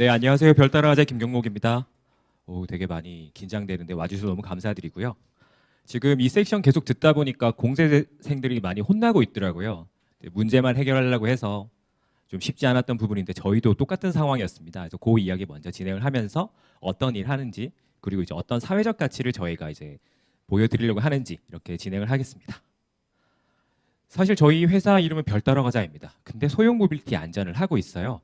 네, 안녕하세요. 별따라가자 김경목입니다. 오, 되게 많이 긴장되는데 와주셔서 너무 감사드리고요. 지금 이 섹션 계속 듣다 보니까 공대생들이 많이 혼나고 있더라고요. 문제만 해결하려고 해서 좀 쉽지 않았던 부분인데 저희도 똑같은 상황이었습니다. 그래서 그 이야기 먼저 진행을 하면서 어떤 일 하는지 그리고 이제 어떤 사회적 가치를 저희가 이제 보여드리려고 하는지 이렇게 진행을 하겠습니다. 사실 저희 회사 이름은 별따라가자입니다. 근데 소형 모빌리티 안전을 하고 있어요.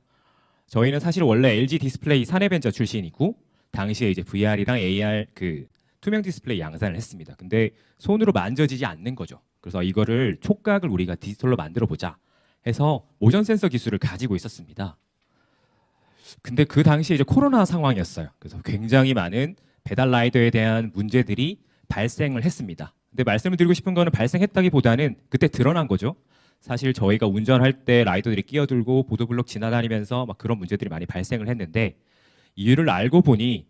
저희는 사실 원래 LG 디스플레이 사내벤처 출신이고 당시에 이제 VR이랑 AR 그 투명 디스플레이 양산을 했습니다. 근데 손으로 만져지지 않는 거죠. 그래서 이거를 촉각을 우리가 디지털로 만들어 보자 해서 모션 센서 기술을 가지고 있었습니다. 근데 그 당시에 이제 코로나 상황이었어요. 그래서 굉장히 많은 배달 라이더에 대한 문제들이 발생을 했습니다. 근데 말씀을 드리고 싶은 거는 발생했다기보다는 그때 드러난 거죠. 사실 저희가 운전할 때 라이더들이 끼어들고 보도블록 지나다니면서 막 그런 문제들이 많이 발생을 했는데 이유를 알고 보니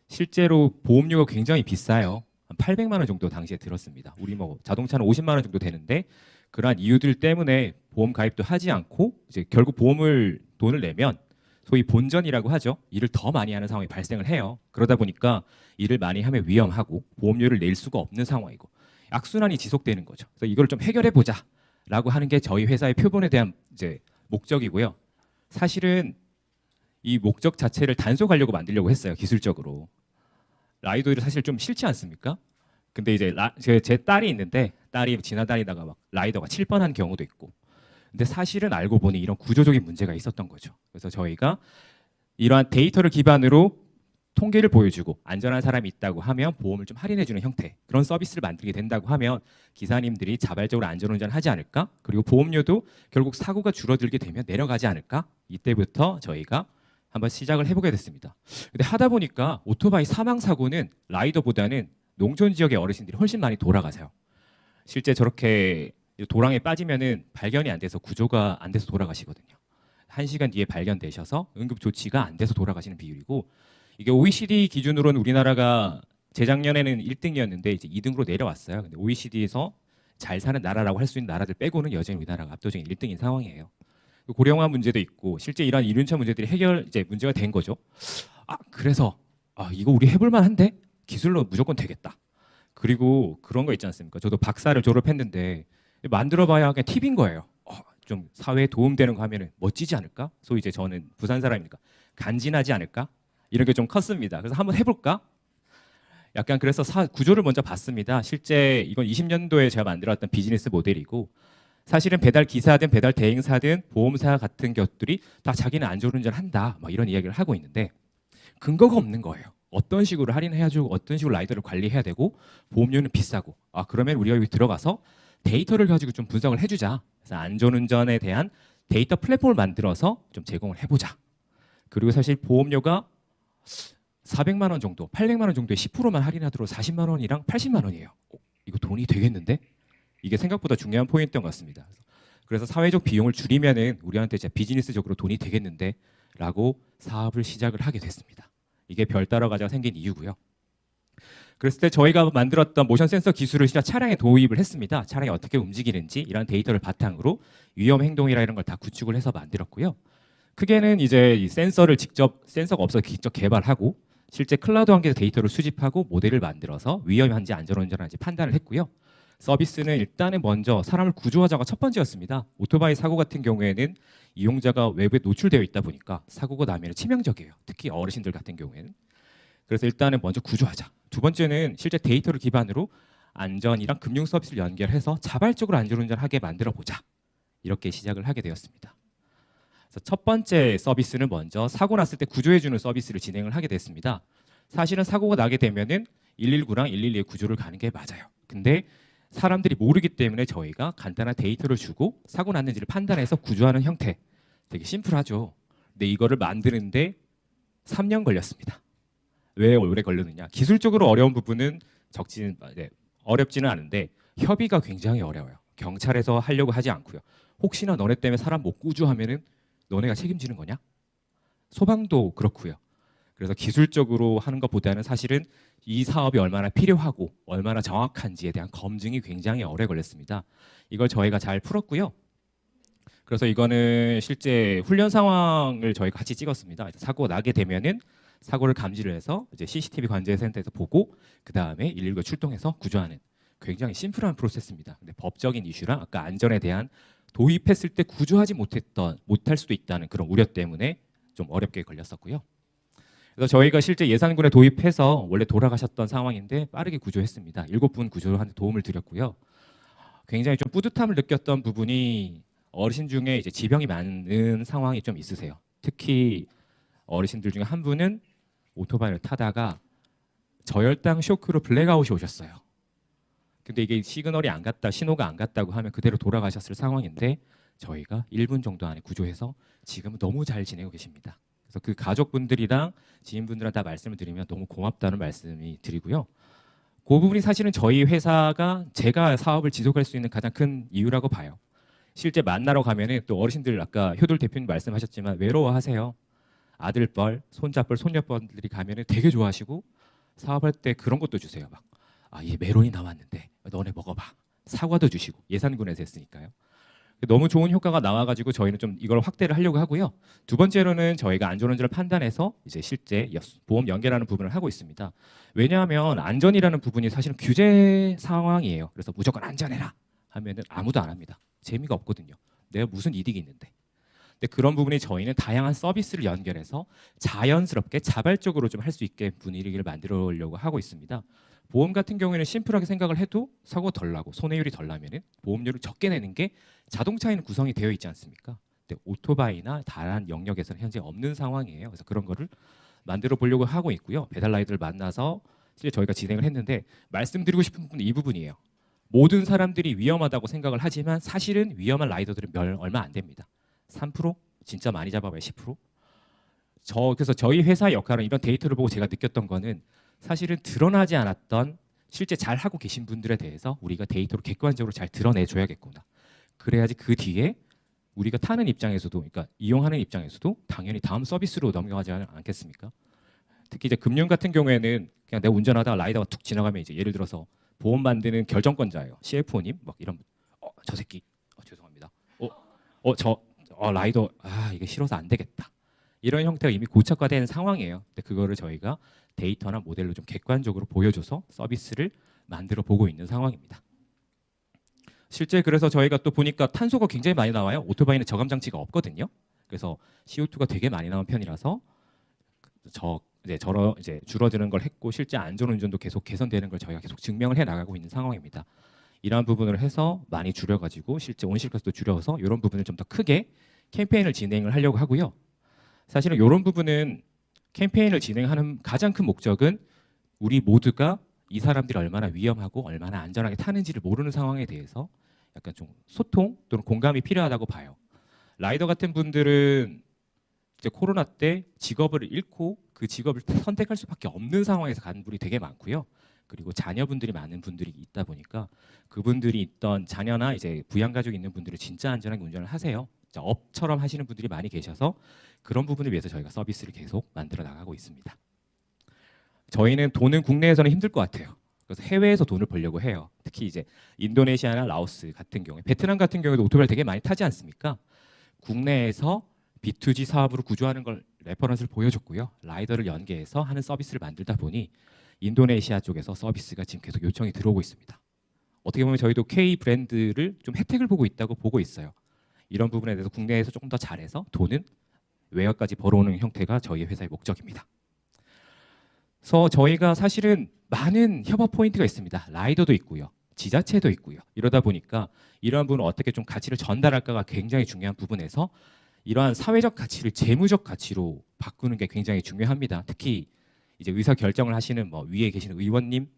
실제로 보험료가 굉장히 비싸요. 한 800만 원 정도 당시에 들었습니다. 우리 뭐 자동차는 50만 원 정도 되는데 그러한 이유들 때문에 보험 가입도 하지 않고 이제 결국 보험을 돈을 내면 소위 본전이라고 하죠. 일을 더 많이 하는 상황이 발생을 해요. 그러다 보니까 일을 많이 하면 위험하고 보험료를 낼 수가 없는 상황이고 악순환이 지속되는 거죠. 그래서 이걸 좀 해결해 보자라고 하는 게 저희 회사의 표본에 대한 이제 목적이고요. 사실은 이 목적 자체를 단속하려고 만들려고 했어요. 기술적으로. 라이더들이 사실 좀 싫지 않습니까? 근데 이제 제 딸이 있는데 딸이 지나다니다가 막 라이더가 칠 뻔한 경우도 있고. 근데 사실은 알고 보니 이런 구조적인 문제가 있었던 거죠. 그래서 저희가 이러한 데이터를 기반으로 통계를 보여주고 안전한 사람이 있다고 하면 보험을 좀 할인해주는 형태 그런 서비스를 만들게 된다고 하면 기사님들이 자발적으로 안전운전하지 않을까? 그리고 보험료도 결국 사고가 줄어들게 되면 내려가지 않을까? 이때부터 저희가 한번 시작을 해보게 됐습니다. 근데 하다 보니까 오토바이 사망 사고는 라이더보다는 농촌 지역의 어르신들이 훨씬 많이 돌아가세요. 실제 저렇게 도랑에 빠지면은 발견이 안 돼서 구조가 안 돼서 돌아가시거든요. 1시간 뒤에 발견되셔서 응급 조치가 안 돼서 돌아가시는 비율이고 이게 OECD 기준으로는 우리나라가 재작년에는 1등이었는데 이제 2등으로 내려왔어요. 근데 OECD에서 잘 사는 나라라고 할 수 있는 나라들 빼고는 여전히 우리나라가 압도적인 1등인 상황이에요. 고령화 문제도 있고 실제 이러한 이륜차 문제들이 해결 이제 문제가 된 거죠. 그래서 이거 우리 해볼 만한데 기술로 무조건 되겠다. 그리고 그런 거 있지 않습니까? 저도 박사를 졸업했는데 만들어봐야 그냥 팁인 거예요. 좀 사회에 도움되는 거 하면은 멋지지 않을까? 소위 이제 저는 부산 사람이니까 간지나지 않을까? 이런 게 좀 컸습니다. 그래서 한번 해볼까? 약간 그래서 구조를 먼저 봤습니다. 실제 이건 20년도에 제가 만들었던 비즈니스 모델이고 사실은 배달 기사든 배달 대행사든 보험사 같은 것들이 다 자기는 안전운전 한다 막 이런 이야기를 하고 있는데 근거가 없는 거예요. 어떤 식으로 할인해야주고 어떤 식으로 라이더를 관리해야 되고 보험료는 비싸고 그러면 우리가 여기 들어가서 데이터를 가지고 좀 분석을 해주자. 그래서 안전운전에 대한 데이터 플랫폼을 만들어서 좀 제공을 해보자. 그리고 사실 보험료가 400만 원 정도, 800만 원 정도에 10%만 할인하도록 40만 원이랑 80만 원이에요. 이거 돈이 되겠는데? 이게 생각보다 중요한 포인트인 것 같습니다. 그래서 사회적 비용을 줄이면은 우리한테 진짜 비즈니스적으로 돈이 되겠는데? 라고 사업을 시작을 하게 됐습니다. 이게 별따라가자가 생긴 이유고요. 그랬을 때 저희가 만들었던 모션 센서 기술을 진짜 차량에 도입을 했습니다. 차량이 어떻게 움직이는지 이런 데이터를 바탕으로 위험 행동이라 이런 걸 다 구축을 해서 만들었고요. 크게는 이제 이 센서를 직접 센서가 없어서 직접 개발하고 실제 클라우드 환경에서 데이터를 수집하고 모델을 만들어서 위험한지 안전운전한지 판단을 했고요. 서비스는 일단은 먼저 사람을 구조하자가 첫 번째였습니다. 오토바이 사고 같은 경우에는 이용자가 외부에 노출되어 있다 보니까 사고가 나면 치명적이에요. 특히 어르신들 같은 경우에는. 그래서 일단은 먼저 구조하자. 두 번째는 실제 데이터를 기반으로 안전이랑 금융 서비스를 연결해서 자발적으로 안전운전하게 만들어 보자. 이렇게 시작을 하게 되었습니다. 그래서 첫 번째 서비스는 먼저 사고 났을 때 구조해주는 서비스를 진행을 하게 됐습니다. 사실은 사고가 나게 되면은 119랑 112의 구조를 가는 게 맞아요. 근데 사람들이 모르기 때문에 저희가 간단한 데이터를 주고 사고 났는지를 판단해서 구조하는 형태. 되게 심플하죠. 근데 이거를 만드는데 3년 걸렸습니다. 왜 오래 걸렸느냐? 기술적으로 어려운 부분은 어렵지는 않은데 협의가 굉장히 어려워요. 경찰에서 하려고 하지 않고요. 혹시나 너네 때문에 사람 못 구조하면은 너네가 책임지는 거냐? 소방도 그렇고요. 그래서 기술적으로 하는 것보다는 사실은 이 사업이 얼마나 필요하고 얼마나 정확한지에 대한 검증이 굉장히 오래 걸렸습니다. 이걸 저희가 잘 풀었고요. 그래서 이거는 실제 훈련 상황을 저희가 같이 찍었습니다. 사고가 나게 되면은 사고를 감지를 해서 이제 CCTV 관제 센터에서 보고 그 다음에 119가 출동해서 구조하는 굉장히 심플한 프로세스입니다. 근데 법적인 이슈랑 아까 안전에 대한 도입했을 때 구조하지 못할 수도 있다는 그런 우려 때문에 좀 어렵게 걸렸었고요. 그래서 저희가 실제 예산군에 도입해서 원래 돌아가셨던 상황인데 빠르게 구조했습니다. 7분 구조하는 도움을 드렸고요. 굉장히 좀 뿌듯함을 느꼈던 부분이 어르신 중에 이제 지병이 많은 상황이 좀 있으세요. 특히 어르신들 중에 한 분은 오토바이를 타다가 저혈당 쇼크로 블랙아웃이 오셨어요. 근데 이게 시그널이 안 갔다, 신호가 안 갔다고 하면 그대로 돌아가셨을 상황인데 저희가 1분 정도 안에 구조해서 지금은 너무 잘 지내고 계십니다. 그래서 그 가족분들이랑 지인분들한테 다 말씀을 드리면 너무 고맙다는 말씀이 드리고요. 그 부분이 사실은 저희 회사가 제가 사업을 지속할 수 있는 가장 큰 이유라고 봐요. 실제 만나러 가면은 또 어르신들 아까 효돌 대표님 말씀하셨지만 외로워하세요. 아들뻘, 손자뻘, 손녀뻘들이 가면은 되게 좋아하시고 사업할 때 그런 것도 주세요. 막 얘 메론이 나왔는데 너네 먹어봐. 사과도 주시고 예산군에서 했으니까요. 너무 좋은 효과가 나와가지고 저희는 좀 이걸 확대를 하려고 하고요. 두 번째로는 저희가 안전운전을 판단해서 이제 실제 보험 연계라는 부분을 하고 있습니다. 왜냐하면 안전이라는 부분이 사실은 규제 상황이에요. 그래서 무조건 안전해라 하면은 아무도 안 합니다. 재미가 없거든요. 내가 무슨 이득이 있는데. 근데 그런 부분이 저희는 다양한 서비스를 연결해서 자연스럽게 자발적으로 좀 할 수 있게 분위기를 만들려고 하고 있습니다. 보험 같은 경우에는 심플하게 생각을 해도 사고 덜 나고 손해율이 덜 나면은 보험료를 적게 내는 게 자동차에는 구성이 되어 있지 않습니까? 근데 오토바이나 다른 영역에서는 현재 없는 상황이에요. 그래서 그런 거를 만들어 보려고 하고 있고요. 배달 라이더를 만나서 실제 저희가 진행을 했는데 말씀드리고 싶은 부분은 이 부분이에요. 모든 사람들이 위험하다고 생각을 하지만 사실은 위험한 라이더들은 얼마 안 됩니다. 3%? 진짜 많이 잡아봐야 10%? 그래서 저희 회사의 역할은 이런 데이터를 보고 제가 느꼈던 거는 사실은 드러나지 않았던 실제 잘 하고 계신 분들에 대해서 우리가 데이터로 객관적으로 잘 드러내줘야겠구나. 그래야지 그 뒤에 우리가 타는 입장에서도, 그러니까 이용하는 입장에서도 당연히 다음 서비스로 넘어가지 않겠습니까? 특히 이제 금융 같은 경우에는 그냥 내가 운전하다가 라이더가 툭 지나가면 이제 예를 들어서 보험 만드는 결정권자예요. CFO님 막 이런 저 새끼 죄송합니다. 라이더 이게 싫어서 안 되겠다. 이런 형태가 이미 고착화된 상황이에요. 근데 그거를 저희가 데이터나 모델로 좀 객관적으로 보여줘서 서비스를 만들어 보고 있는 상황입니다. 실제 그래서 저희가 또 보니까 탄소가 굉장히 많이 나와요. 오토바이는 저감 장치가 없거든요. 그래서 CO2가 되게 많이 나온 편이라서 이제 줄어드는 걸 했고 실제 안전운전도 계속 개선되는 걸 저희가 계속 증명을 해 나가고 있는 상황입니다. 이러한 부분을 해서 많이 줄여가지고 실제 온실가스도 줄여서 이런 부분을 좀 더 크게 캠페인을 진행을 하려고 하고요. 사실은 이런 부분은 캠페인을 진행하는 가장 큰 목적은 우리 모두가 이 사람들이 얼마나 위험하고 얼마나 안전하게 타는지를 모르는 상황에 대해서 약간 좀 소통 또는 공감이 필요하다고 봐요. 라이더 같은 분들은 이제 코로나 때 직업을 잃고 그 직업을 선택할 수밖에 없는 상황에서 간 분이 되게 많고요. 그리고 자녀분들이 많은 분들이 있다 보니까 그분들이 있던 자녀나 이제 부양가족이 있는 분들은 진짜 안전하게 운전을 하세요. 업처럼 하시는 분들이 많이 계셔서 그런 부분을 위해서 저희가 서비스를 계속 만들어 나가고 있습니다. 저희는 돈은 국내에서는 힘들 것 같아요. 그래서 해외에서 돈을 벌려고 해요. 특히 이제 인도네시아나 라오스 같은 경우에, 베트남 같은 경우에도 오토바이를 되게 많이 타지 않습니까? 국내에서 B2G 사업으로 구조하는 걸 레퍼런스를 보여줬고요. 라이더를 연계해서 하는 서비스를 만들다 보니 인도네시아 쪽에서 서비스가 지금 계속 요청이 들어오고 있습니다. 어떻게 보면 저희도 K 브랜드를 좀 혜택을 보고 있다고 보고 있어요. 이런 부분에 대해서 국내에서 조금 더 잘해서 돈은 외곽까지 벌어오는 형태가 저희 회사의 목적입니다. 그래서 저희가 사실은 많은 협업 포인트가 있습니다. 라이더도 있고요. 지자체도 있고요. 이러다 보니까 이러한 부분을 어떻게 좀 가치를 전달할까가 굉장히 중요한 부분에서 이러한 사회적 가치를 재무적 가치로 바꾸는 게 굉장히 중요합니다. 특히 이제 의사 결정을 하시는 위에 계시는 의원님,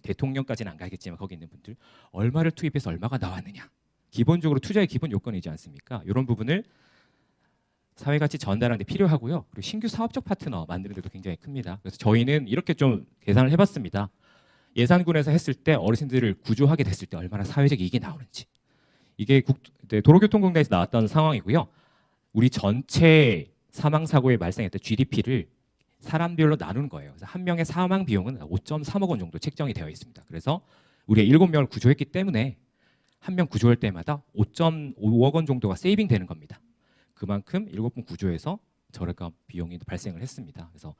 대통령까지는 안 가겠지만 거기 있는 분들 얼마를 투입해서 얼마가 나왔느냐. 기본적으로 투자의 기본 요건이지 않습니까? 이런 부분을 사회가치 전달하는 데 필요하고요. 그리고 신규 사업적 파트너 만드는 데도 굉장히 큽니다. 그래서 저희는 이렇게 좀 계산을 해봤습니다. 예산군에서 했을 때 어르신들을 구조하게 됐을 때 얼마나 사회적 이익이 나오는지. 이게 도로교통공단에서 나왔던 상황이고요. 우리 전체 사망사고에 발생했던 GDP를 사람별로 나누는 거예요. 그래서 한 명의 사망 비용은 5.3억 원 정도 책정이 되어 있습니다. 그래서 우리가 7명을 구조했기 때문에 한 명 구조할 때마다 5.5억 원 정도가 세이빙 되는 겁니다. 그만큼 7분 구조에서 저렴한 비용이 발생을 했습니다. 그래서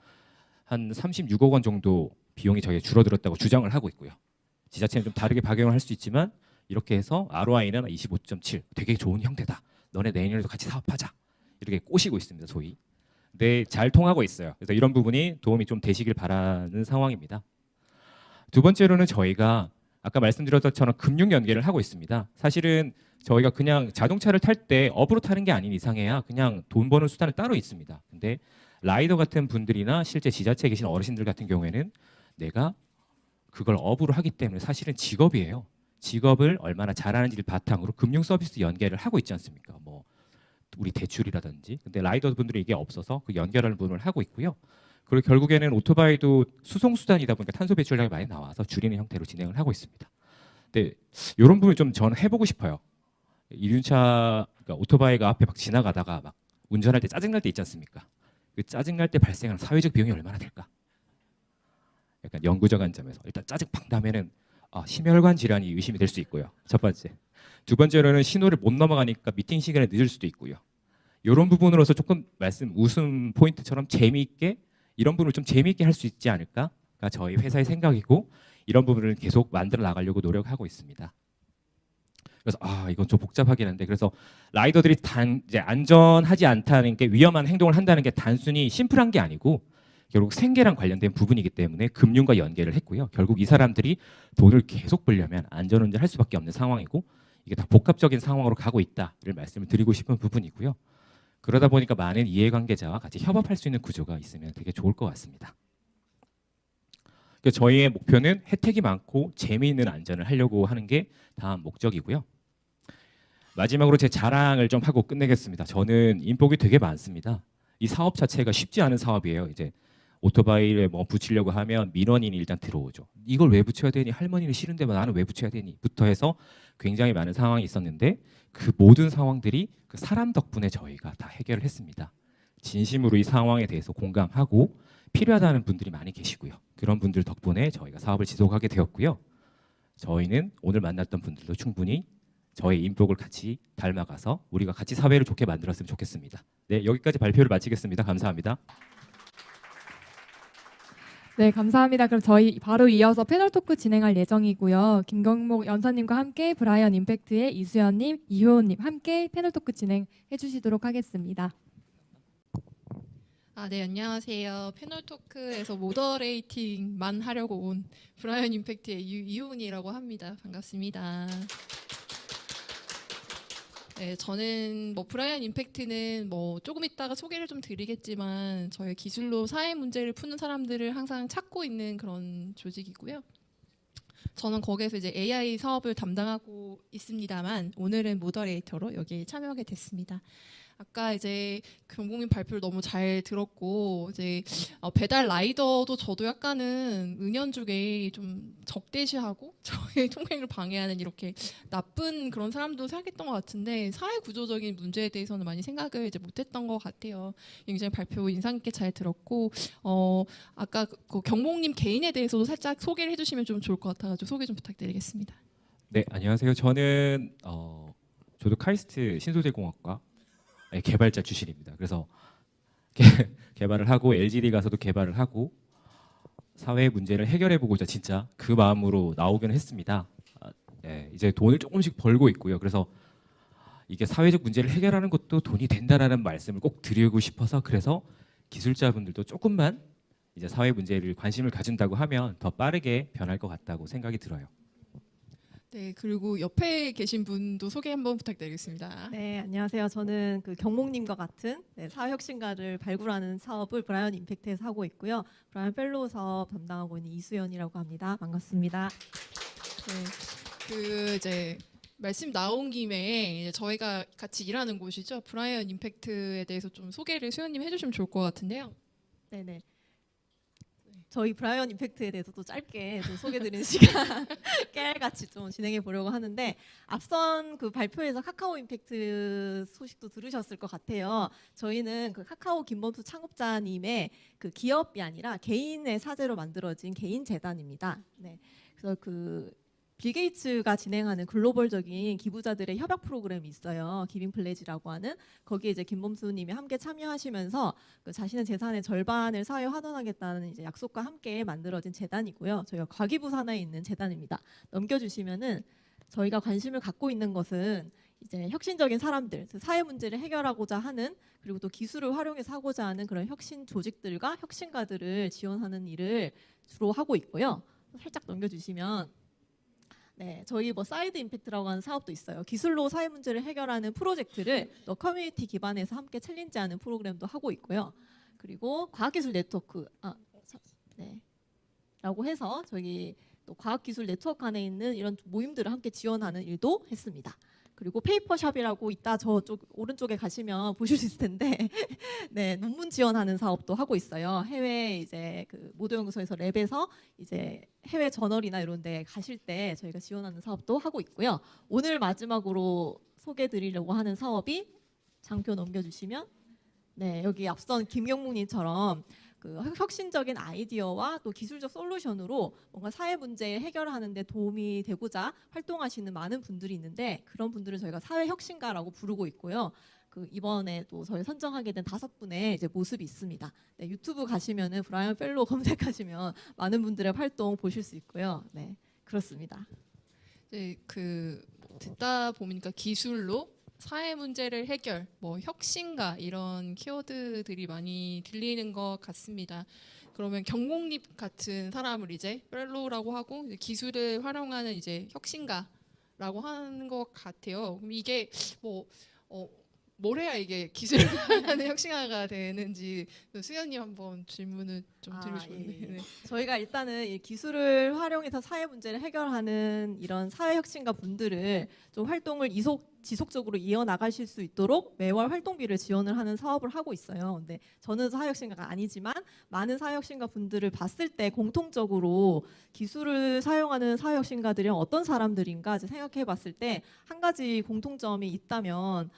한 36억 원 정도 비용이 저희가 줄어들었다고 주장을 하고 있고요. 지자체는 좀 다르게 박용을 할 수 있지만 이렇게 해서 ROI는 25.7 되게 좋은 형태다. 너네 내년에도 같이 사업하자. 이렇게 꼬시고 있습니다. 소위. 네, 잘 통하고 있어요. 그래서 이런 부분이 도움이 좀 되시길 바라는 상황입니다. 두 번째로는 저희가 아까 말씀드렸던 것처럼 금융 연계를 하고 있습니다. 사실은 저희가 그냥 자동차를 탈 때 업으로 타는 게 아닌 이상해야 그냥 돈 버는 수단은 따로 있습니다. 근데 라이더 같은 분들이나 실제 지자체에 계신 어르신들 같은 경우에는 내가 그걸 업으로 하기 때문에 사실은 직업이에요. 직업을 얼마나 잘하는지를 바탕으로 금융 서비스 연계를 하고 있지 않습니까? 뭐 우리 대출이라든지. 근데 라이더 분들이 이게 없어서 그 연결하는 부분을 하고 있고요. 그리고 결국에는 오토바이도 수송 수단이다 보니까 탄소 배출량이 많이 나와서 줄이는 형태로 진행을 하고 있습니다. 근데 이런 부분 좀 저는 해보고 싶어요. 이륜차 그러니까 오토바이가 앞에 막 지나가다가 막 운전할 때 짜증날 때 있지 않습니까? 그 짜증날 때 발생하는 사회적 비용이 얼마나 될까? 약간 연구적 관점에서 일단 짜증 팍 나면은 심혈관 질환이 의심이 될 수 있고요. 첫 번째. 두 번째로는 신호를 못 넘어가니까 미팅 시간에 늦을 수도 있고요. 이런 부분으로서 조금 웃음 포인트처럼 재미있게 이런 부분을 좀 재미있게 할 수 있지 않을까가 저희 회사의 생각이고 이런 부분을 계속 만들어 나가려고 노력하고 있습니다. 그래서 이건 좀 복잡하긴 한데 그래서 라이더들이 이제 안전하지 않다는 게 위험한 행동을 한다는 게 단순히 심플한 게 아니고 결국 생계랑 관련된 부분이기 때문에 금융과 연계를 했고요. 결국 이 사람들이 돈을 계속 벌려면 안전운전할 수밖에 없는 상황이고 이게 다 복합적인 상황으로 가고 있다를 말씀을 드리고 싶은 부분이고요. 그러다 보니까 많은 이해관계자와 같이 협업할 수 있는 구조가 있으면 되게 좋을 것 같습니다. 저희의 목표는 혜택이 많고 재미있는 안전을 하려고 하는 게 다음 목적이고요. 마지막으로 제 자랑을 좀 하고 끝내겠습니다. 저는 인복이 되게 많습니다. 이 사업 자체가 쉽지 않은 사업이에요. 이제 오토바이를 뭐 붙이려고 하면 민원인이 일단 들어오죠. 이걸 왜 붙여야 되니? 할머니는 싫은데 나는 왜 붙여야 되니? 부터 해서 굉장히 많은 상황이 있었는데 그 모든 상황들이 그 사람 덕분에 저희가 다 해결을 했습니다. 진심으로 이 상황에 대해서 공감하고 필요하다는 분들이 많이 계시고요. 그런 분들 덕분에 저희가 사업을 지속하게 되었고요. 저희는 오늘 만났던 분들도 충분히 저의 인복을 같이 닮아가서 우리가 같이 사회를 좋게 만들었으면 좋겠습니다. 네, 여기까지 발표를 마치겠습니다. 감사합니다. 네, 감사합니다. 그럼 저희 바로 이어서 패널 토크 진행할 예정이고요. 김경목 연사님과 함께 브라이언 임팩트의 이수연님, 이효은님 함께 패널 토크 진행해 주시도록 하겠습니다. 네, 안녕하세요. 패널 토크에서 모더레이팅만 하려고 온 브라이언 임팩트의 이효은이라고 합니다. 반갑습니다. 네, 저는 브라이언 임팩트는 조금 이따가 소개를 좀 드리겠지만 저희 기술로 사회 문제를 푸는 사람들을 항상 찾고 있는 그런 조직이고요. 저는 거기에서 이제 AI 사업을 담당하고 있습니다만 오늘은 모더레이터로 여기에 참여하게 됐습니다. 아까 이제 경복님 발표를 너무 잘 들었고 이제 배달 라이더도 저도 약간은 은연중에 좀 적대시하고 저의 통행을 방해하는 이렇게 나쁜 그런 사람도 생각했던 것 같은데 사회 구조적인 문제에 대해서는 많이 생각을 이제 못했던 것 같아요. 굉장히 발표 인상 깊게 잘 들었고 아까 그 경복님 개인에 대해서도 살짝 소개를 해주시면 좀 좋을 것 같아가지고 소개 좀 부탁드리겠습니다. 네, 안녕하세요. 저는 저도 카이스트 신소재공학과 개발자 출신입니다. 그래서 개발을 하고 LGD 가서도 개발을 하고 사회 문제를 해결해보고자 진짜 그 마음으로 나오긴 했습니다. 네, 이제 돈을 조금씩 벌고 있고요. 그래서 이게 사회적 문제를 해결하는 것도 돈이 된다라는 말씀을 꼭 드리고 싶어서 그래서 기술자분들도 조금만 이제 사회 문제를 관심을 가진다고 하면 더 빠르게 변할 것 같다고 생각이 들어요. 네, 그리고 옆에 계신 분도 소개 한번 부탁드리겠습니다. 네, 안녕하세요. 저는 그 경목님과 같은 사회혁신가를 발굴하는 사업을 브라이언 임팩트에서 하고 있고요. 브라이언 펠로우 사업 담당하고 있는 이수연이라고 합니다. 반갑습니다. 네, 그 이제 말씀 나온 김에 이제 저희가 같이 일하는 곳이죠. 브라이언 임팩트에 대해서 좀 소개를 수연님 해주시면 좋을 것 같은데요. 네네. 저희 브라이언 임팩트에 대해서 또 짧게 좀 소개드리는 시간 깨알같이 좀 진행해 보려고 하는데 앞선 그 발표에서 카카오 임팩트 소식도 들으셨을 것 같아요. 저희는 그 카카오 김범수 창업자님의 그 기업이 아니라 개인의 사재로 만들어진 개인 재단입니다. 네. 그래서 그 빌 게이츠가 진행하는 글로벌적인 기부자들의 협약 프로그램이 있어요. 기빙 플래지라고 하는 거기에 이제 김범수님이 함께 참여하시면서 그 자신의 재산의 절반을 사회에 환원하겠다는 이제 약속과 함께 만들어진 재단이고요. 저희가 과기부 산하에 있는 재단입니다. 넘겨주시면은 저희가 관심을 갖고 있는 것은 이제 혁신적인 사람들, 사회 문제를 해결하고자 하는 그리고 또 기술을 활용해서 하고자 하는 그런 혁신 조직들과 혁신가들을 지원하는 일을 주로 하고 있고요. 살짝 넘겨주시면. 네, 저희 뭐 사이드 임팩트라고 하는 사업도 있어요. 기술로 사회 문제를 해결하는 프로젝트를 또 커뮤니티 기반에서 함께 챌린지하는 프로그램도 하고 있고요. 그리고 과학기술 네트워크, 네, 라고 해서 저희 또 과학기술 네트워크 안에 있는 이런 모임들을 함께 지원하는 일도 했습니다. 그리고 페이퍼샵이라고 이따 저쪽 오른쪽에 가시면 보실 수 있을 텐데 네, 논문 지원하는 사업도 하고 있어요. 해외 이제 그 모도 연구소에서 랩에서 이제 해외 저널이나 이런 데 가실 때 저희가 지원하는 사업도 하고 있고요. 오늘 마지막으로 소개해 드리려고 하는 사업이 장표 넘겨 주시면 네, 여기 앞선 김경묵님처럼 그 혁신적인 아이디어와 또 기술적 솔루션으로 뭔가 사회 문제 해결하는 데 도움이 되고자 활동하시는 많은 분들이 있는데 그런 분들을 저희가 사회 혁신가라고 부르고 있고요. 그 이번에 또 저희 선정하게 된 5분의 이제 모습이 있습니다. 네, 유튜브 가시면은 브라이언 펠로우 검색하시면 많은 분들의 활동 보실 수 있고요. 네, 그렇습니다. 네, 그 듣다 보니까 기술로 사회 문제를 해결, 뭐 혁신가 이런 키워드들이 많이 들리는 것 같습니다. 그러면 경목립 같은 사람을 이제 펠로우라고 하고 이제 기술을 활용하는 이제 혁신가라고 하는 것 같아요. 그럼 이게 뭘 해야 이게 기술을 활용하는 혁신가가 되는지 수연님 한번 질문을 좀 드리고 싶은데. 예. 네. 저희가 일단은 이 기술을 활용해서 사회 문제를 해결하는 이런 사회 혁신가 분들을 좀 활동을 지속적으로 이어나가실 수 있도록 매월 활동비를 지원을 하는 사업을 하고 있어요. 근데 저는 사회혁신가가 아니지만 많은 사회혁신가 분들을 봤을 때 공통적으로 기술을 사용하는 사회혁신가들이 어떤 사람들인가 생각해 봤을 때 한 가지 공통점이 있다면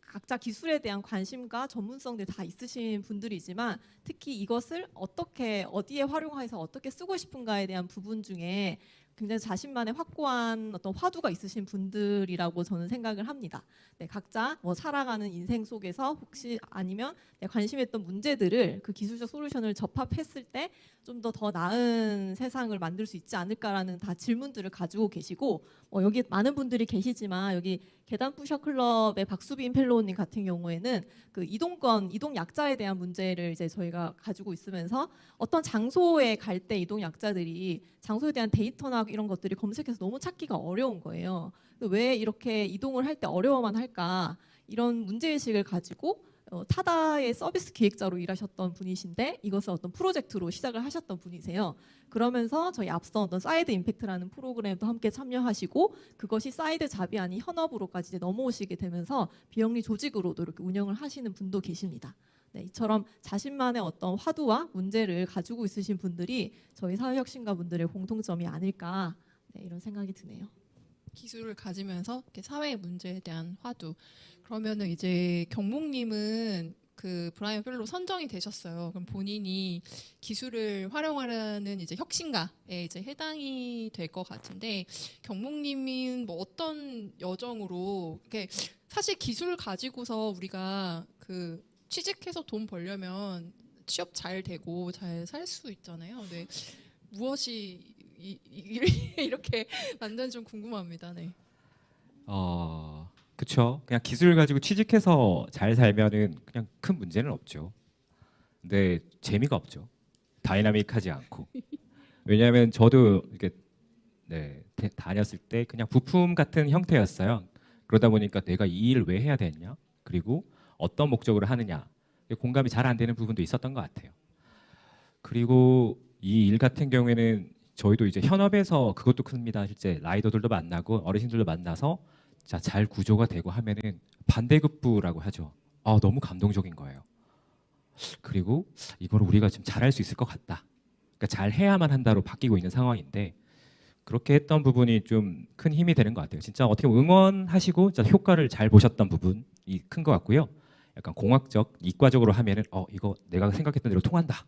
각자 기술에 대한 관심과 전문성들 다 있으신 분들이지만 특히 이것을 어디에 활용해서 어떻게 쓰고 싶은가에 대한 부분 중에 굉장히 자신만의 확고한 어떤 화두가 있으신 분들이라고 저는 생각을 합니다. 네, 각자 뭐 살아가는 인생 속에서 혹시 아니면 관심했던 문제들을 그 기술적 솔루션을 접합했을 때 좀 더 나은 세상을 만들 수 있지 않을까라는 다 질문들을 가지고 계시고 여기 많은 분들이 계시지만 여기 계단 푸셔 클럽의 박수빈 펠로우님 같은 경우에는 그 이동 약자에 대한 문제를 이제 저희가 가지고 있으면서 어떤 장소에 갈 때 이동 약자들이 장소에 대한 데이터나 이런 것들이 검색해서 너무 찾기가 어려운 거예요. 왜 이렇게 이동을 할 때 어려워만 할까? 이런 문제의식을 가지고 타다의 서비스 기획자로 일하셨던 분이신데 이것을 어떤 프로젝트로 시작을 하셨던 분이세요. 그러면서 저희 앞서 어떤 사이드 임팩트라는 프로그램도 함께 참여하시고 그것이 사이드 잡이 아닌 현업으로까지 이제 넘어오시게 되면서 비영리 조직으로도 이렇게 운영을 하시는 분도 계십니다. 네, 이처럼 자신만의 어떤 화두와 문제를 가지고 있으신 분들이 저희 사회혁신가 분들의 공통점이 아닐까 이런 생각이 드네요. 기술을 가지면서 이렇게 사회 문제에 대한 화두. 그러면은 이제 경목님은 그 브라이언 펠로우 선정이 되셨어요. 그럼 본인이 기술을 활용하려는 이제 혁신가에 이제 해당이 될 것 같은데 경목님은 뭐 어떤 여정으로 이렇게 사실 기술을 가지고서 우리가 그 취직해서 돈 벌려면 취업 잘 되고 잘 살 수 있잖아요. 근데 무엇이 이렇게 완전 좀 궁금합니다. 네. 그쵸. 그냥 기술 가지고 취직해서 잘 살면은 그냥 큰 문제는 없죠. 근데 재미가 없죠. 다이나믹하지 않고. 왜냐하면 저도 이렇게 다녔을 때 그냥 부품 같은 형태였어요. 그러다 보니까 내가 이 일을 왜 해야 되냐, 그리고 어떤 목적으로 하느냐, 공감이 잘 안 되는 부분도 있었던 것 같아요. 그리고 이 일 같은 경우에는 저희도 이제 현업에서 그것도 큽니다. 실제 라이더들도 만나고 어르신들도 만나서 잘 구조가 되고 하면은 반대급부라고 하죠. 너무 감동적인 거예요. 그리고 이걸 우리가 좀 잘할 수 있을 것 같다. 그러니까 잘 해야만 한다로 바뀌고 있는 상황인데 그렇게 했던 부분이 좀 큰 힘이 되는 것 같아요. 진짜 어떻게 보면 응원하시고 진짜 효과를 잘 보셨던 부분이 큰 것 같고요. 약간 공학적, 이과적으로 하면은 이거 내가 생각했던 대로 통한다.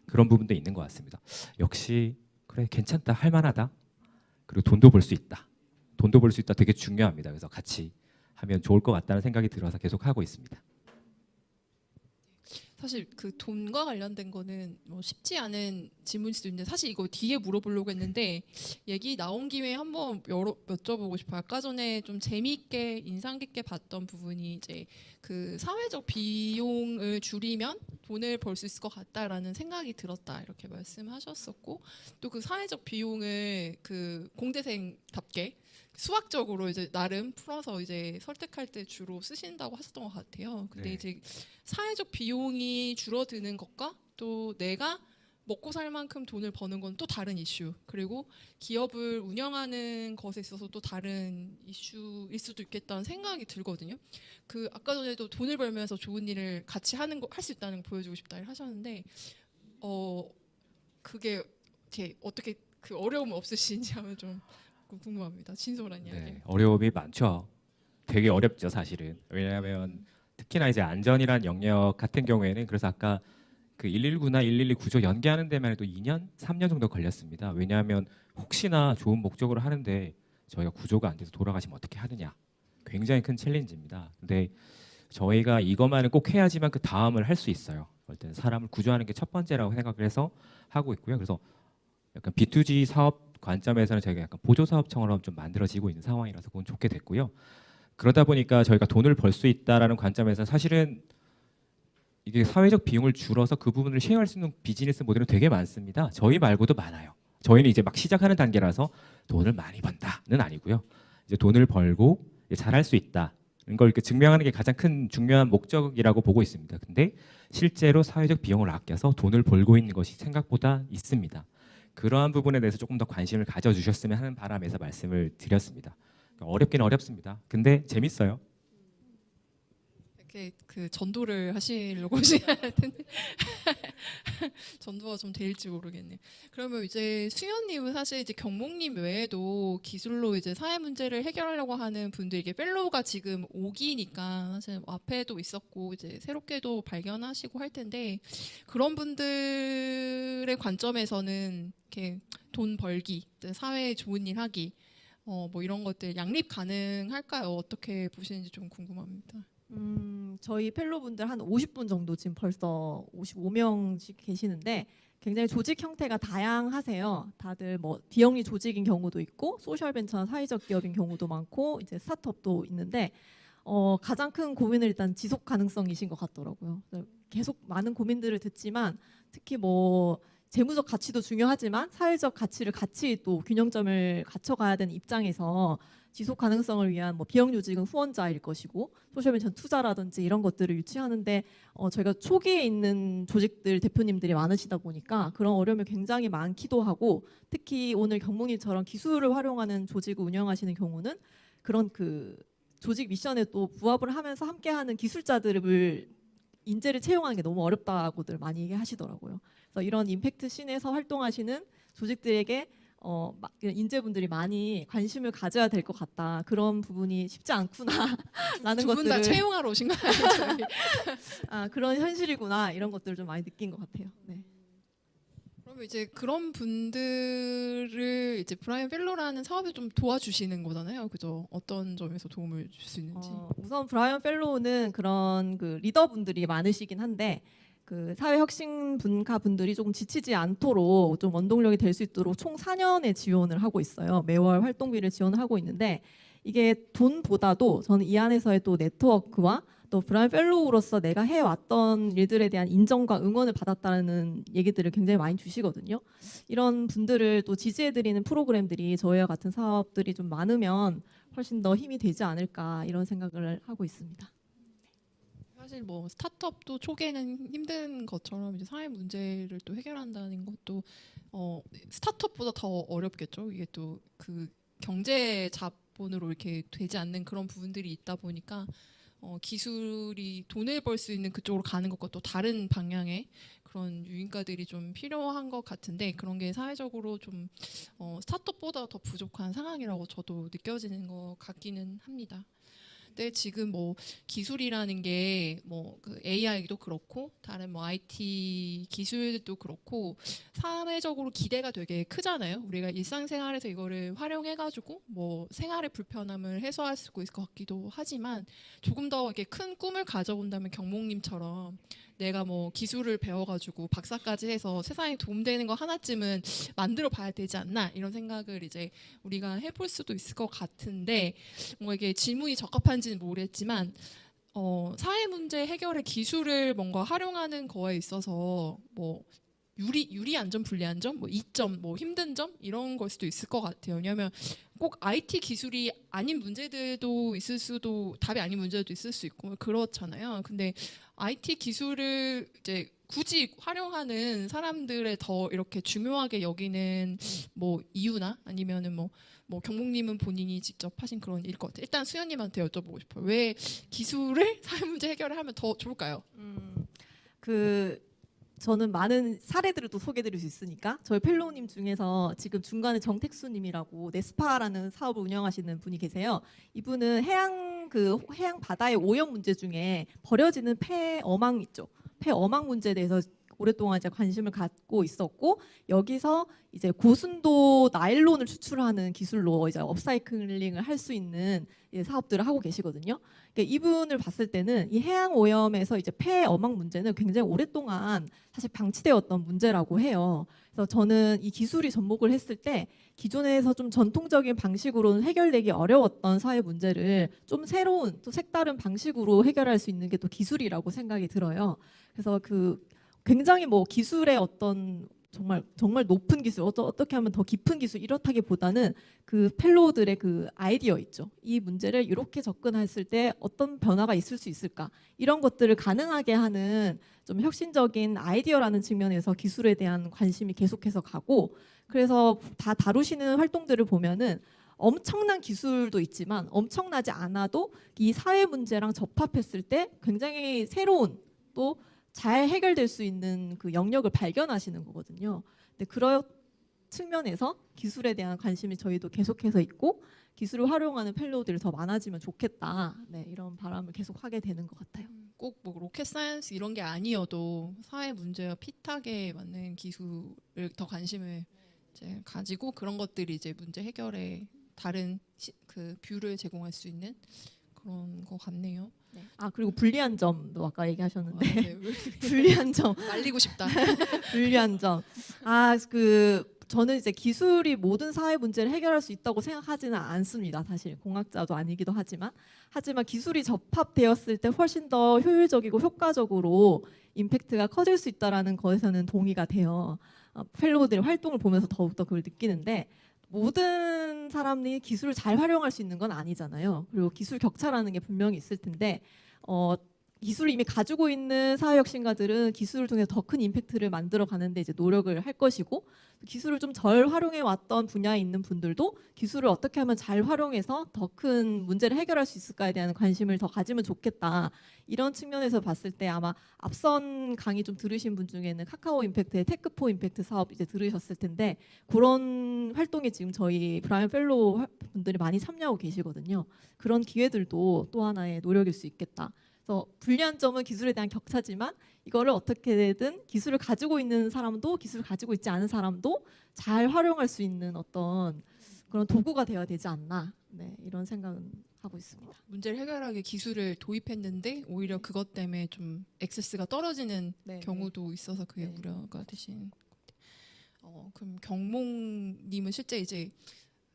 그런 부분도 있는 것 같습니다. 역시 그래 괜찮다, 할만하다. 그리고 돈도 벌 수 있다. 돈도 벌 수 있다 되게 중요합니다. 그래서 같이 하면 좋을 것 같다는 생각이 들어서 계속 하고 있습니다. 사실 그 돈과 관련된 거는 뭐 쉽지 않은 질문일 수도 있는데 사실 이거 뒤에 물어보려고 했는데 얘기 나온 김에 한번 여쭤보고 싶어요. 아까 전에 좀 재미있게 인상 깊게 봤던 부분이 이제 그 사회적 비용을 줄이면 돈을 벌 수 있을 것 같다라는 생각이 들었다 이렇게 말씀하셨었고 또 그 사회적 비용을 그 공대생답게 수학적으로 이제 나름 풀어서 이제 설득할 때 주로 쓰신다고 하셨던 것 같아요. 근데 네. 이제 사회적 비용이 줄어드는 것과 또 내가 먹고 살 만큼 돈을 버는 건 또 다른 이슈. 그리고 기업을 운영하는 것에 있어서 또 다른 이슈일 수도 있겠다는 생각이 들거든요. 그 아까 전에도 돈을 벌면서 좋은 일을 같이 하는 거 할 수 있다는 걸 보여주고 싶다 하셨는데 그게 이렇게 어떻게 그 어려움 없으신지 하면 좀 궁금합니다. 진솔한 이야기. 네, 어려움이 많죠. 되게 어렵죠, 사실은. 왜냐하면 특히나 이제 안전이란 영역 같은 경우에는 그래서 아까 그 119나 112 구조 연계하는 데만 해도 2년, 3년 정도 걸렸습니다. 왜냐하면 혹시나 좋은 목적으로 하는데 저희가 구조가 안 돼서 돌아가시면 어떻게 하느냐. 굉장히 큰 챌린지입니다. 근데 저희가 이것만은 꼭 해야지만 그 다음을 할 수 있어요. 일단 사람을 구조하는 게 첫 번째라고 생각을 해서 하고 있고요. 그래서 약간 B2G 사업 관점에서는 저희가 약간 보조 사업처럼 좀 만들어지고 있는 상황이라서 그건 좋게 됐고요. 그러다 보니까 저희가 돈을 벌 수 있다라는 관점에서 사실은 이게 사회적 비용을 줄여서 그 부분을 쉐어할 수 있는 비즈니스 모델은 되게 많습니다. 저희 말고도 많아요. 저희는 이제 막 시작하는 단계라서 돈을 많이 번다는 아니고요. 이제 돈을 벌고 이제 잘할 수 있다는 걸 이렇게 증명하는 게 가장 큰 중요한 목적이라고 보고 있습니다. 근데 실제로 사회적 비용을 아껴서 돈을 벌고 있는 것이 생각보다 있습니다. 그러한 부분에 대해서 조금 더 관심을 가져주셨으면 하는 바람에서 말씀을 드렸습니다. 어렵긴 어렵습니다. 근데 재밌어요. 이렇게 그 전도를 하시려고 하셔야 텐데 전도가 좀 될지 모르겠네요. 그러면 이제 수연님은 사실 이제 경목님 외에도 기술로 이제 사회 문제를 해결하려고 하는 분들 이게 펠로우가 지금 5기니까 사실 앞에도 있었고 이제 새롭게도 발견하시고 할 텐데 그런 분들의 관점에서는 이렇게 돈 벌기, 사회에 좋은 일 하기, 뭐 이런 것들 양립 가능할까요? 어떻게 보시는지 좀 궁금합니다. 저희 펠로분들 한 50분 정도 지금 벌써 55명씩 계시는데 굉장히 조직 형태가 다양하세요. 다들 뭐 비영리 조직인 경우도 있고 소셜 벤처나 사회적 기업인 경우도 많고 이제 스타트업도 있는데 가장 큰 고민은 일단 지속 가능성이신 것 같더라고요. 계속 많은 고민들을 듣지만 특히 뭐 재무적 가치도 중요하지만 사회적 가치를 같이 또 균형점을 갖춰가야 되는 입장에서 지속 가능성을 위한 뭐 비영 조직은 후원자일 것이고 소셜벤처 투자라든지 이런 것들을 유치하는데 저희가 초기에 있는 조직들 대표님들이 많으시다 보니까 그런 어려움이 굉장히 많기도 하고 특히 오늘 경목님처럼 기술을 활용하는 조직을 운영하시는 경우는 그런 그 조직 미션에 또 부합을 하면서 함께하는 기술자들을 인재를 채용하는 게 너무 어렵다고들 많이 얘기하시더라고요. 그래서 이런 임팩트 씬에서 활동하시는 조직들에게 인재분들이 많이 관심을 가져야 될 것 같다. 그런 부분이 쉽지 않구나라는 두 분 다 것들을 채용하러 오신 거 아니죠? 그런 현실이구나 이런 것들을 좀 많이 느낀 것 같아요. 네. 그러면 이제 그런 분들을 이제 브라이언 펠로라는 사업에 좀 도와주시는 거잖아요, 그죠? 어떤 점에서 도움을 줄 수 있는지. 우선 브라이언 펠로우는 그런 그 리더분들이 많으시긴 한데 그 사회혁신 분가 분들이 조금 지치지 않도록 좀 원동력이 될 수 있도록 총 4년의 지원을 하고 있어요. 매월 활동비를 지원을 하고 있는데 이게 돈보다도 저는 이 안에서의 또 네트워크와 또 브라이언 펠로우로서 내가 해왔던 일들에 대한 인정과 응원을 받았다는 얘기들을 굉장히 많이 주시거든요. 이런 분들을 또 지지해드리는 프로그램들이 저희와 같은 사업들이 좀 많으면 훨씬 더 힘이 되지 않을까 이런 생각을 하고 있습니다. 사실 뭐 스타트업도 초기에는 힘든 것처럼 이제 사회 문제를 또 해결한다는 것도 스타트업보다 더 어렵겠죠. 이게 또 그 경제 자본으로 이렇게 되지 않는 그런 부분들이 있다 보니까 기술이 돈을 벌 수 있는 그쪽으로 가는 것과 또 다른 방향의 그런 유인가들이 좀 필요한 것 같은데 그런 게 사회적으로 좀 스타트업보다 더 부족한 상황이라고 저도 느껴지는 것 같기는 합니다. 근데 지금 뭐 기술이라는 게 뭐 그 AI도 그렇고 다른 뭐 IT 기술도 그렇고 사회적으로 기대가 되게 크잖아요. 우리가 일상생활에서 이거를 활용해가지고 뭐 생활의 불편함을 해소할 수 있을 것 같기도 하지만 조금 더 이렇게 큰 꿈을 가져본다면 경목님처럼 내가 뭐 기술을 배워가지고 박사까지 해서 세상에 도움되는 거 하나쯤은 만들어 봐야 되지 않나 이런 생각을 이제 우리가 해볼 수도 있을 것 같은데 뭐 이게 질문이 적합한지는 모르겠지만 사회 문제 해결에 기술을 뭔가 활용하는 거에 있어서 뭐 유리한 점, 불리한 점, 뭐 이점, 뭐 힘든 점 이런 걸 수도 있을 것 같아요. 왜냐하면 꼭 IT 기술이 아닌 문제들도 있을 수도 답이 아닌 문제도 있을 수 있고 그렇잖아요. 근데 IT 기술을 이제 굳이 활용하는 사람들의 더 이렇게 중요하게 여기는 뭐 이유나 아니면은 뭐 경목님은 본인이 직접 하신 그런 일일 것 같아요. 일단 수연님한테 여쭤보고 싶어요. 왜 기술을 사회 문제 해결을 하면 더 좋을까요? 저는 많은 사례들을 또 소개드릴 수 있으니까 저희 펠로우님 중에서 지금 중간에 정택수님이라고 네스파라는 사업을 운영하시는 분이 계세요. 이분은 해양 바다의 오염 문제 중에 버려지는 폐어망 있죠. 폐어망 문제에 대해서 오랫동안 이제 관심을 갖고 있었고 여기서 이제 고순도 나일론을 추출하는 기술로 이제 업사이클링을 할 수 있는 사업들을 하고 계시거든요. 그러니까 이분을 봤을 때는 이 해양 오염에서 이제 폐어망 문제는 굉장히 오랫동안 사실 방치되었던 문제라고 해요. 그래서 저는 이 기술이 접목을 했을 때 기존에서 좀 전통적인 방식으로는 해결되기 어려웠던 사회 문제를 좀 새로운 또 색다른 방식으로 해결할 수 있는 게 또 기술이라고 생각이 들어요. 그래서 굉장히 뭐 기술의 어떤 정말 높은 기술, 어떻게 하면 더 깊은 기술 이렇다기보다는 그 펠로우들의 그 아이디어 있죠. 이 문제를 이렇게 접근했을 때 어떤 변화가 있을 수 있을까? 이런 것들을 가능하게 하는 좀 혁신적인 아이디어라는 측면에서 기술에 대한 관심이 계속해서 가고 그래서 다 다루시는 활동들을 보면은 엄청난 기술도 있지만 엄청나지 않아도 이 사회 문제랑 접합했을 때 굉장히 새로운 또 잘 해결될 수 있는 그 영역을 발견하시는 거거든요. 근데 그런 측면에서 기술에 대한 관심이 저희도 계속해서 있고 기술을 활용하는 펠로우들이 더 많아지면 좋겠다. 네, 이런 바람을 계속 하게 되는 것 같아요. 꼭 뭐 로켓 사이언스 이런 게 아니어도 사회 문제와 핏하게 맞는 기술을 더 관심을 이제 가지고 그런 것들이 이제 문제 해결에 다른 그 뷰를 제공할 수 있는 그런 것 같네요. 네. 그리고 불리한 점도 아까 얘기하셨는데 네. 불리한 점 말리고 싶다. 불리한 점. 저는 이제 기술이 모든 사회 문제를 해결할 수 있다고 생각하지는 않습니다. 사실 공학자도 아니기도 하지만 기술이 접합되었을 때 훨씬 더 효율적이고 효과적으로 임팩트가 커질 수 있다라는 것에서는 동의가 돼요. 펠로우들의 활동을 보면서 더욱더 그걸 느끼는데 모든 사람이 기술을 잘 활용할 수 있는 건 아니잖아요. 그리고 기술 격차라는 게 분명히 있을 텐데 기술을 이미 가지고 있는 사회혁신가들은 기술을 통해 더 큰 임팩트를 만들어 가는데 이제 노력을 할 것이고 기술을 좀 덜 활용해 왔던 분야에 있는 분들도 기술을 어떻게 하면 잘 활용해서 더 큰 문제를 해결할 수 있을까에 대한 관심을 더 가지면 좋겠다. 이런 측면에서 봤을 때 아마 앞선 강의 좀 들으신 분 중에는 카카오 임팩트의 테크포 임팩트 사업 이제 들으셨을 텐데 그런 활동에 지금 저희 브라이언 펠로우 분들이 많이 참여하고 계시거든요. 그런 기회들도 또 하나의 노력일 수 있겠다. 그래서 불리한 점은 기술에 대한 격차지만 이거를 어떻게든 기술을 가지고 있는 사람도 기술을 가지고 있지 않은 사람도 잘 활용할 수 있는 어떤 그런 도구가 되어야 되지 않나 이런 생각은 하고 있습니다. 문제를 해결하기 기술을 도입했는데 오히려 그것 때문에 좀 액세스가 떨어지는 경우도 있어서 그게 우려가 되신 것 같아요. 그럼 경몽님은 실제 이제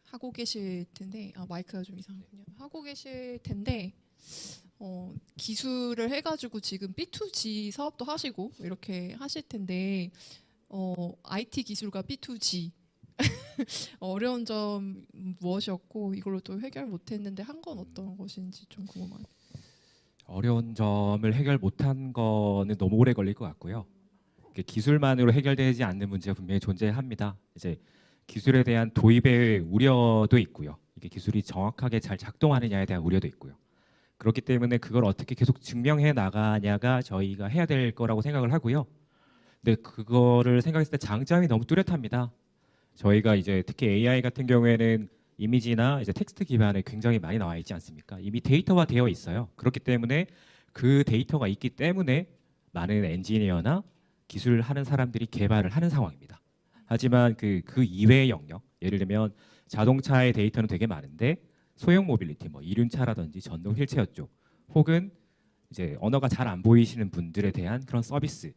하고 계실 텐데 마이크가 좀 이상하군요. 하고 계실 텐데 기술을 해가지고 지금 B2G 사업도 하시고 이렇게 하실 텐데 IT 기술과 B2G 어려운 점 무엇이었고 이걸로 또 해결 못했는데 한 건 어떤 것인지 좀 궁금해요. 어려운 점을 해결 못한 거는 너무 오래 걸릴 것 같고요. 기술만으로 해결되지 않는 문제가 분명히 존재합니다. 이제 기술에 대한 도입의 우려도 있고요. 이게 기술이 정확하게 잘 작동하느냐에 대한 우려도 있고요. 그렇기 때문에 그걸 어떻게 계속 증명해 나가냐가 저희가 해야 될 거라고 생각을 하고요. 근데 그거를 생각했을 때 장점이 너무 뚜렷합니다. 저희가 이제 특히 AI 같은 경우에는 이미지나 이제 텍스트 기반에 굉장히 많이 나와 있지 않습니까? 이미 데이터화 되어 있어요. 그렇기 때문에 그 데이터가 있기 때문에 많은 엔지니어나 기술을 하는 사람들이 개발을 하는 상황입니다. 하지만 그 이외의 영역, 예를 들면 자동차의 데이터는 되게 많은데 소형 모빌리티, 뭐 이륜차라든지 전동 휠체어 쪽, 혹은 이제 언어가 잘 안 보이시는 분들에 대한 그런 서비스,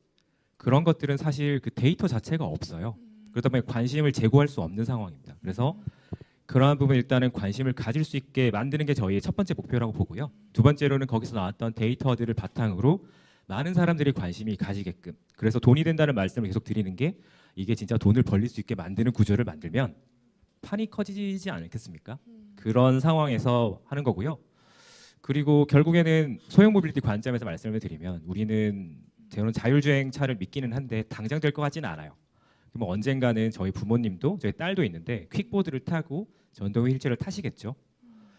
그런 것들은 사실 그 데이터 자체가 없어요. 그러다 보니 관심을 제고할 수 없는 상황입니다. 그래서 그러한 부분 일단은 관심을 가질 수 있게 만드는 게 저희의 첫 번째 목표라고 보고요. 두 번째로는 거기서 나왔던 데이터들을 바탕으로 많은 사람들이 관심이 가지게끔, 그래서 돈이 된다는 말씀을 계속 드리는 게 이게 진짜 돈을 벌릴 수 있게 만드는 구조를 만들면 판이 커지지 않겠습니까? 그런 상황에서 하는 거고요. 그리고 결국에는 소형 모빌리티 관점에서 말씀을 드리면 저는 자율주행 차를 믿기는 한데 당장 될 것 같지는 않아요. 뭐 언젠가는 저희 부모님도 저희 딸도 있는데 퀵보드를 타고 전동 휠체어를 타시겠죠.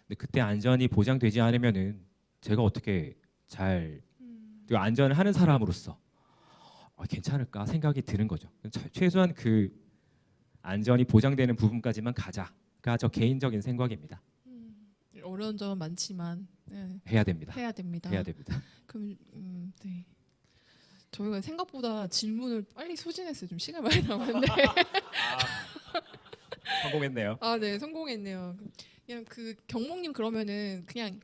근데 그때 안전이 보장되지 않으면은 제가 어떻게 잘 안전을 하는 사람으로서 괜찮을까 생각이 드는 거죠. 최소한 그 안전이 보장되는 부분까지만 가자가 저 개인적인 생각입니다. 어려운 점은 많지만 네, 해야 됩니다. 해야 됩니다. 해야 됩니다. 그럼 네. 저희가 생각보다 질문을 빨리 소진했어요. 좀 시간 많이 남았는데. 성공했네요. 아, 네, 성공했네요. 그냥 그 경목님 그러면은 그냥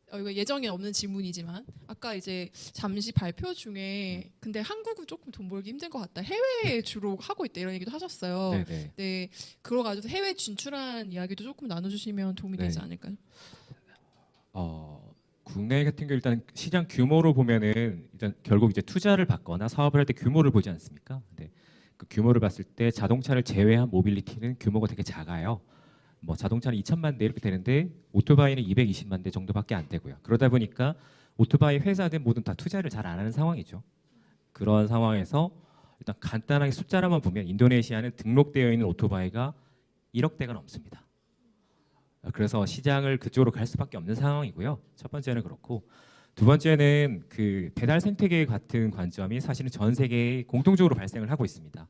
이거 예정에 없는 질문이지만 아까 이제 잠시 발표 중에 근데 한국은 조금 돈 벌기 힘든 것 같다. 해외에 주로 하고 있다 이런 얘기도 하셨어요. 네네. 네, 그거 가지고 해외 진출한 이야기도 조금 나눠주시면 도움이 네. 되지 않을까요? 국내 같은 경우 일단 시장 규모로 보면은 일단 결국 이제 투자를 받거나 사업을 할 때 규모를 보지 않습니까? 근데 그 규모를 봤을 때 자동차를 제외한 모빌리티는 규모가 되게 작아요. 뭐 자동차는 2천만 대 이렇게 되는데 오토바이는 220만 대 정도밖에 안 되고요. 그러다 보니까 오토바이 회사들 모두 다 투자를 잘 안 하는 상황이죠. 그런 상황에서 일단 간단하게 숫자로만 보면 인도네시아는 등록되어 있는 오토바이가 1억 대가 넘습니다. 그래서 시장을 그쪽으로 갈 수밖에 없는 상황이고요. 첫 번째는 그렇고, 두 번째는 그 배달 생태계 같은 관점이 사실은 전 세계에 공통적으로 발생을 하고 있습니다.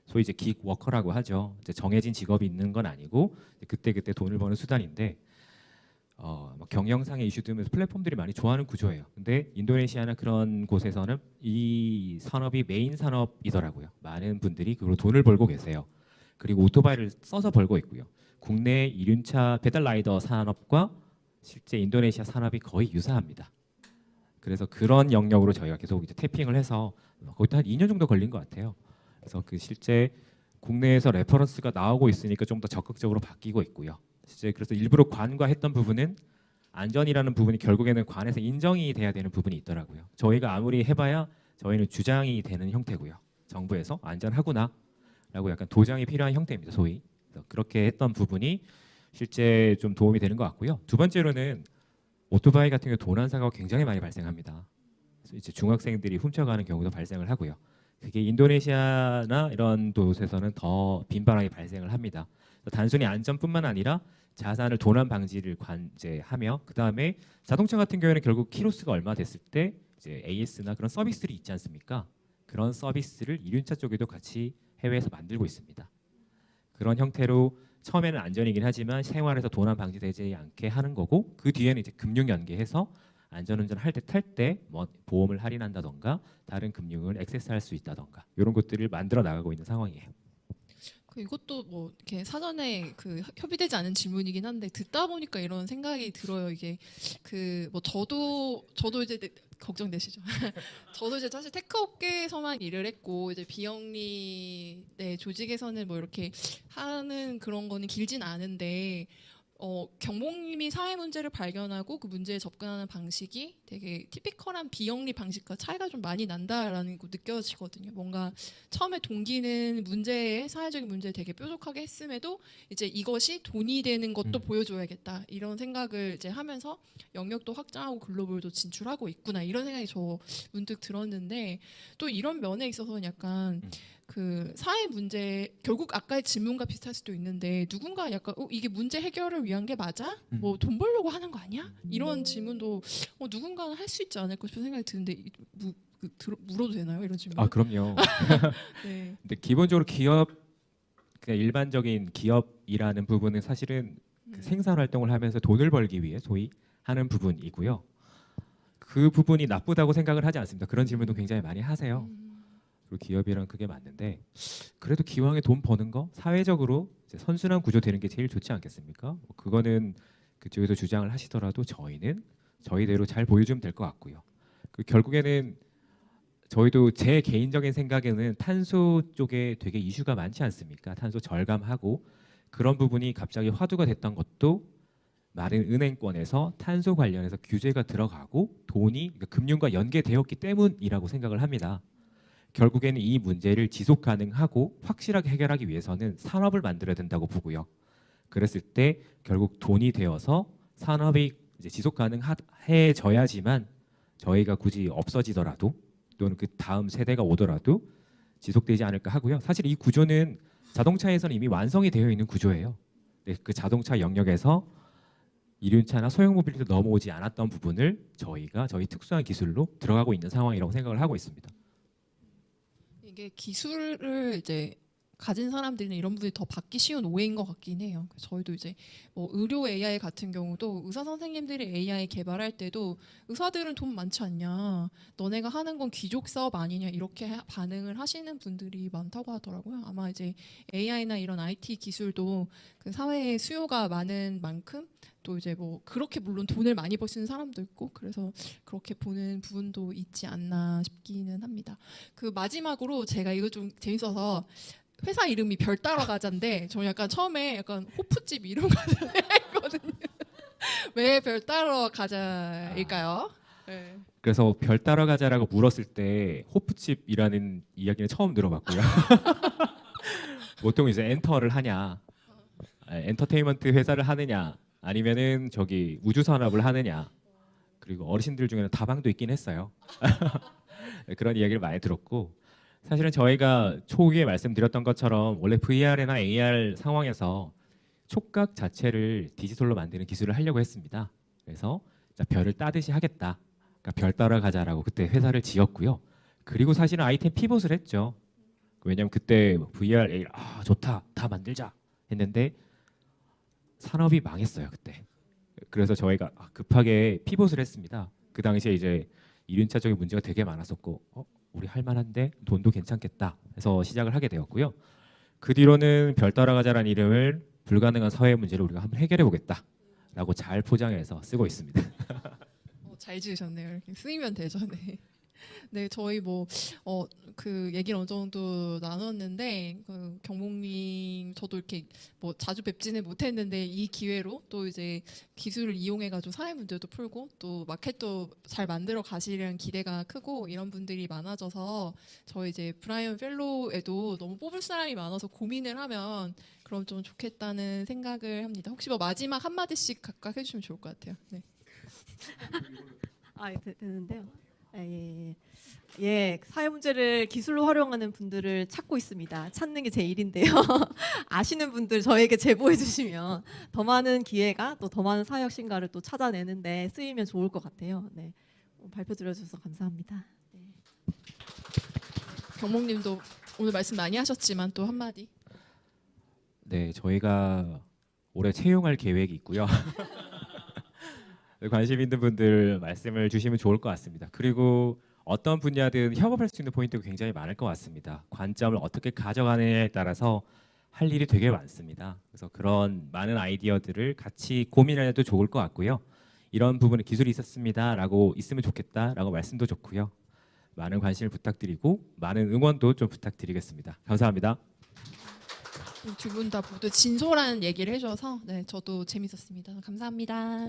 소위 이제 긱 워커라고 하죠. 이제 정해진 직업이 있는 건 아니고 그때 돈을 버는 수단인데 경영상의 이슈 들으면서 플랫폼들이 많이 좋아하는 구조예요. 근데 인도네시아나 그런 곳에서는 이 산업이 메인 산업이더라고요. 많은 분들이 그걸로 돈을 벌고 계세요. 그리고 오토바이를 써서 벌고 있고요. 국내 이륜차 배달 라이더 산업과 실제 인도네시아 산업이 거의 유사합니다. 그래서 그런 영역으로 저희가 계속 이제 태핑을 해서 거의 한 2년 정도 걸린 것 같아요. 그래서 그 실제 국내에서 레퍼런스가 나오고 있으니까 좀 더 적극적으로 바뀌고 있고요. 실제 그래서 일부러 관과했던 부분은 안전이라는 부분이 결국에는 관에서 인정이 돼야 되는 부분이 있더라고요. 저희가 아무리 해봐야 저희는 주장이 되는 형태고요. 정부에서 안전하구나라고 약간 도장이 필요한 형태입니다. 소위. 그래서 그렇게 했던 부분이 실제 좀 도움이 되는 것 같고요. 두 번째로는 오토바이 같은 경우 도난 사고가 굉장히 많이 발생합니다. 그래서 이제 중학생들이 훔쳐가는 경우도 발생을 하고요. 그게 인도네시아나 이런 곳에서는 더 빈번하게 발생을 합니다. 단순히 안전뿐만 아니라 자산을 도난 방지를 관제하며 그 다음에 자동차 같은 경우에는 결국 키로수가 얼마 됐을 때 이제 AS나 그런 서비스들이 있지 않습니까? 그런 서비스를 이륜차 쪽에도 같이 해외에서 만들고 있습니다. 그런 형태로 처음에는 안전이긴 하지만 생활에서 도난 방지되지 않게 하는 거고 그 뒤에는 이제 금융 연계해서 안전운전 할 때 탈 때 뭐 보험을 할인한다던가 다른 금융을 액세스할 수 있다던가 이런 것들을 만들어 나가고 있는 상황이에요. 이것도 뭐 이렇게 사전에 그 협의되지 않은 질문이긴 한데 듣다 보니까 이런 생각이 들어요. 이게 그 뭐 저도 이제 걱정되시죠? 저도 이제 사실 테크 업계에서만 일을 했고 이제 비영리 조직에서는 뭐 이렇게 하는 그런 거는 길진 않은데 경목님이 사회 문제를 발견하고 그 문제에 접근하는 방식이 되게 티피컬한 비영리 방식과 차이가 좀 많이 난다라는 거 느껴지거든요. 뭔가 처음에 동기는 사회적인 문제에 되게 뾰족하게 했음에도 이제 이것이 돈이 되는 것도 보여줘야겠다 이런 생각을 이제 하면서 영역도 확장하고 글로벌도 진출하고 있구나 이런 생각이 저 문득 들었는데 또 이런 면에 있어서는 약간 그 사회 문제 결국 아까의 질문과 비슷할 수도 있는데 누군가 약간 이게 문제 해결을 위한 게 맞아? 뭐 돈 벌려고 하는 거 아니야? 이런 질문도 누군가는 할 수 있지 않을까 싶은 생각이 드는데 물어도 되나요? 이런 질문? 아 그럼요. 네. 근데 기본적으로 기업 그냥 일반적인 기업이라는 부분은 사실은 그 생산 활동을 하면서 돈을 벌기 위해 소위 하는 부분이고요. 그 부분이 나쁘다고 생각을 하지 않습니다. 그런 질문도 굉장히 많이 하세요. 그리고 기업이랑 그게 맞는데 그래도 기왕에 돈 버는 거 사회적으로 이제 선순환 구조 되는 게 제일 좋지 않겠습니까? 뭐 그거는 그쪽에서 주장을 하시더라도 저희는 저희대로 잘 보여주면 될 것 같고요. 그 결국에는 저희도 제 개인적인 생각에는 탄소 쪽에 되게 이슈가 많지 않습니까? 탄소 절감하고 그런 부분이 갑자기 화두가 됐던 것도 많은 은행권에서 탄소 관련해서 규제가 들어가고 돈이 그러니까 금융과 연계되었기 때문이라고 생각을 합니다. 결국에는 이 문제를 지속 가능하고 확실하게 해결하기 위해서는 산업을 만들어야 된다고 보고요. 그랬을 때 결국 돈이 되어서 산업이 이제 지속 가능해져야지만 저희가 굳이 없어지더라도 또는 그 다음 세대가 오더라도 지속되지 않을까 하고요. 사실 이 구조는 자동차에서는 이미 완성이 되어 있는 구조예요. 네, 그 자동차 영역에서 이륜차나 소형 모빌리티로 넘어오지 않았던 부분을 저희가 저희 특수한 기술로 들어가고 있는 상황이라고 생각을 하고 있습니다. 이게 기술을 이제 가진 사람들은 이런 부분이 더 받기 쉬운 오해인 것 같긴 해요. 그래서 저희도 이제 뭐 의료 AI 같은 경우도 의사 선생님들이 AI 개발할 때도 의사들은 돈 많지 않냐, 너네가 하는 건 귀족 사업 아니냐 이렇게 반응을 하시는 분들이 많다고 하더라고요. 아마 이제 AI나 이런 IT 기술도 그 사회에 수요가 많은 만큼 또 이제 뭐 그렇게 물론 돈을 많이 버시는 사람도 있고 그래서 그렇게 보는 부분도 있지 않나 싶기는 합니다. 그 마지막으로 제가 이거 좀 재밌어서 회사 이름이 별 따러 가자인데 저 약간 처음에 약간 호프집 이름 같은 했거든요. 왜 별 따러 가자일까요? 네. 그래서 별 따라 가자라고 물었을 때 호프칩이라는 이야기는 처음 들어봤고요. 보통 이제 엔터를 하냐, 엔터테인먼트 회사를 하느냐, 아니면은 저기 우주 산업을 하느냐. 그리고 어르신들 중에는 다방도 있긴 했어요. 그런 이야기를 많이 들었고 사실은 저희가 초기에 말씀드렸던 것처럼 원래 VR이나 AR 상황에서 촉각 자체를 디지털로 만드는 기술을 하려고 했습니다. 그래서 자, 별을 따듯이 하겠다. 그러니까 별 따라가자라고 그때 회사를 지었고요. 그리고 사실은 아이템 피봇을 했죠. 왜냐하면 그때 VR, AR 좋다, 다 만들자 했는데 산업이 망했어요 그때. 그래서 저희가 급하게 피봇을 했습니다. 그 당시에 이제 이륜차적인 문제가 되게 많았었고 우리 할 만한데 돈도 괜찮겠다 해서 시작을 하게 되었고요. 그 뒤로는 별 따라가자라는 이름을 불가능한 사회 문제를 우리가 한번 해결해 보겠다라고 잘 포장해서 쓰고 있습니다. 잘 지으셨네요. 이렇게 쓰이면 되죠. 네. 네, 저희 그 얘기를 어느 정도 나눴는데 그 경목님 저도 이렇게 뭐 자주 뵙지는 못했는데 이 기회로 또 이제 기술을 이용해가지고 사회 문제도 풀고 또 마켓도 잘 만들어 가시려는 기대가 크고 이런 분들이 많아져서 저희 이제 브라이언 펠로우에도 너무 뽑을 사람이 많아서 고민을 하면 그럼 좀 좋겠다는 생각을 합니다. 혹시 뭐 마지막 한 마디씩 각각 해주시면 좋을 것 같아요. 네. 되는데요. 예, 사회 문제를 기술로 활용하는 분들을 찾고 있습니다. 찾는 게 제 일인데요. 아시는 분들 저에게 제보해 주시면 더 많은 기회가 또 더 많은 사회 혁신가를 또 찾아내는데 쓰이면 좋을 것 같아요. 네, 발표 들어주셔서 감사합니다. 네. 경목님도 오늘 말씀 많이 하셨지만 또 한마디. 네, 저희가 올해 채용할 계획이 있고요. 관심 있는 분들 말씀을 주시면 좋을 것 같습니다. 그리고 어떤 분야든 협업할 수 있는 포인트가 굉장히 많을 것 같습니다. 관점을 어떻게 가져가느냐에 따라서 할 일이 되게 많습니다. 그래서 그런 많은 아이디어들을 같이 고민해도 좋을 것 같고요. 이런 부분에 기술이 있었습니다라고 있으면 좋겠다라고 말씀도 좋고요. 많은 관심을 부탁드리고 많은 응원도 좀 부탁드리겠습니다. 감사합니다. 두 분 다 모두 진솔한 얘기를 해줘서 네, 저도 재밌었습니다. 감사합니다.